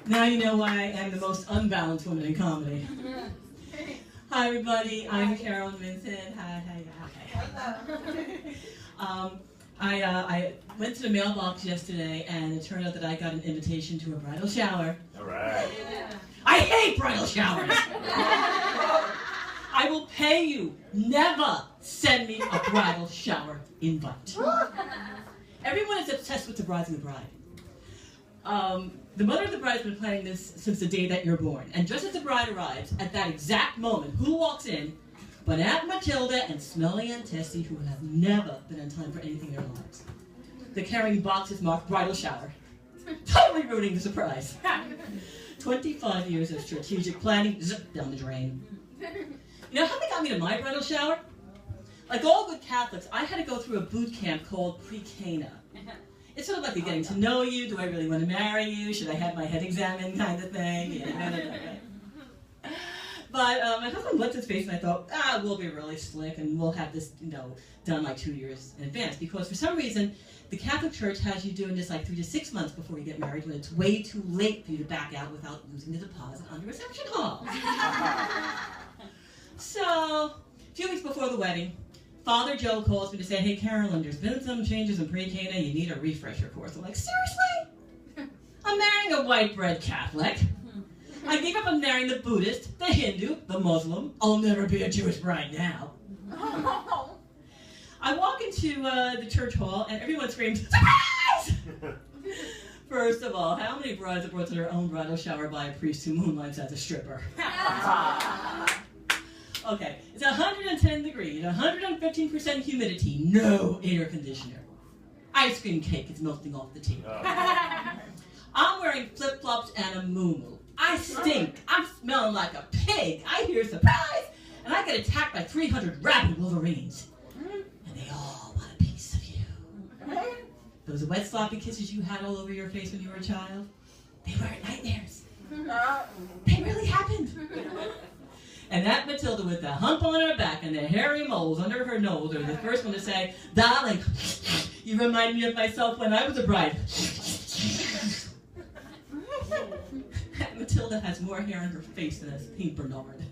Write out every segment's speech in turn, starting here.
Now you know why I am the most unbalanced woman in comedy. Hi everybody, I'm Carolyn Vincent. Hi. I went to the mailbox yesterday and it turned out that I got an invitation to a bridal shower. All right. I hate bridal showers! I will pay you. Never send me a bridal shower invite. Everyone is obsessed with the bride and the bride. The mother of the bride has been planning this since the day that you're born. And just as the bride arrives, at that exact moment, who walks in but Aunt Matilda and Smelly Aunt Tessie, who have never been on time for anything in their lives. They're carrying boxes marked bridal shower. Totally ruining the surprise. 25 years of strategic planning, zip down the drain. You know how they got me to my bridal shower? Like all good Catholics, I had to go through a boot camp called pre-Cana. It's sort of like a getting to know you, do I really want to marry you, should I have my head examined kind of thing. Yeah, no. But my husband blinked his face and I thought, we'll be really slick and we'll have this, done like 2 years in advance. Because for some reason, the Catholic Church has you doing this like 3 to 6 months before you get married when it's way too late for you to back out without losing the deposit on the reception hall. So, a few weeks before the wedding, Father Joe calls me to say, hey Carolyn, there's been some changes in pre-Cana, you need a refresher course. I'm like, seriously? I'm marrying a white bread Catholic. I gave up on marrying the Buddhist, the Hindu, the Muslim. I'll never be a Jewish bride now. I walk into the church hall and everyone screams, surprise! First of all, how many brides are brought to their own bridal shower by a priest who moonlights as a stripper? Okay, it's 110 degrees, 115% humidity, no air conditioner. Ice cream cake is melting off the table. I'm wearing flip-flops and a muumuu. I stink. I'm smelling like a pig. I hear surprise, and I get attacked by 300 rabid wolverines. And they all want a piece of you. Those wet, sloppy kisses you had all over your face when you were a child, they weren't nightmares. They really happened. And Aunt Matilda with the hump on her back and the hairy moles under her nose are the first one to say, darling, you remind me of myself when I was a bride. Aunt Matilda has more hair on her face than a St. Bernard.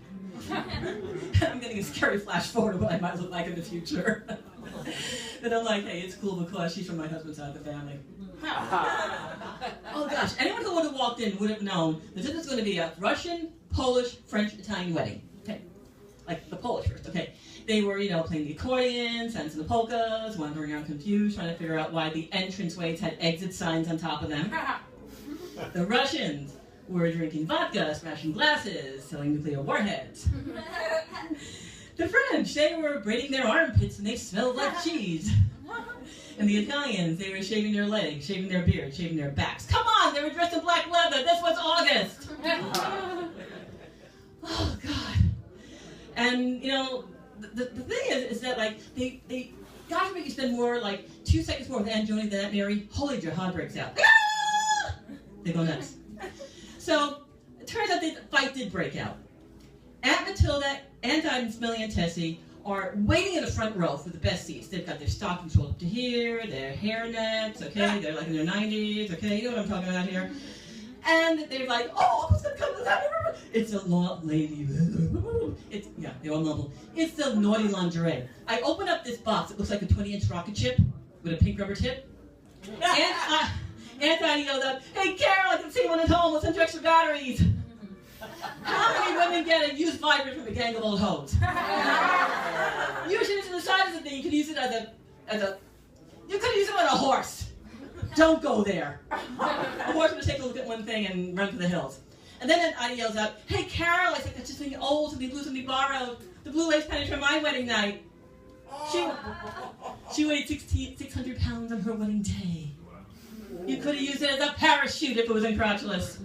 I'm getting a scary flash forward of what I might look like in the future. And I'm like, hey, it's cool because she's from my husband's side of the family. Oh gosh, anyone who would have walked in would have known that this was going to be a Russian, Polish, French, Italian wedding. Okay, like the Polish first, okay. They were, playing the accordion, dancing the polkas, wandering around confused, trying to figure out why the entranceways had exit signs on top of them. The Russians were drinking vodka, smashing glasses, selling nuclear warheads. The French, they were braiding their armpits and they smelled like cheese. And the Italians, they were shaving their legs, shaving their beards, shaving their backs. Come on, they were dressed in black leather. This was August. Oh, God. And, the thing is that, like, they got to make you spend more, like, 2 seconds more with Aunt Joni than Aunt Mary. Holy, your heart breaks out. They go nuts. So, it turns out the fight did break out. Aunt Matilda, Aunt Ida, and Smelly Aunt Tessie are waiting in the front row for the best seats. They've got their stockings rolled up to here, their hairnets, okay? They're like in their 90s, okay? You know what I'm talking about here. And they're like, oh, who's gonna come to that? It's a lady. They all mumble. It's the naughty lingerie. I open up this box. It looks like a 20-inch rocket ship with a pink rubber tip. Aunt Ida yelled out, hey, Carol, I can see one at home. Let's send you extra batteries. How many women get a used vibrator from a gang of old hoes? Use it to the side of the thing. You could use it you could use it on a horse. Don't go there. A horse would take a look at one thing and run for the hills. And then Ida yells out, hey, Carol, I think that's just something old, something blue, something borrowed. The blue lace pennies from my wedding night. She weighed 600 pounds on her wedding day. You could have used it as a parachute if it was incredulous.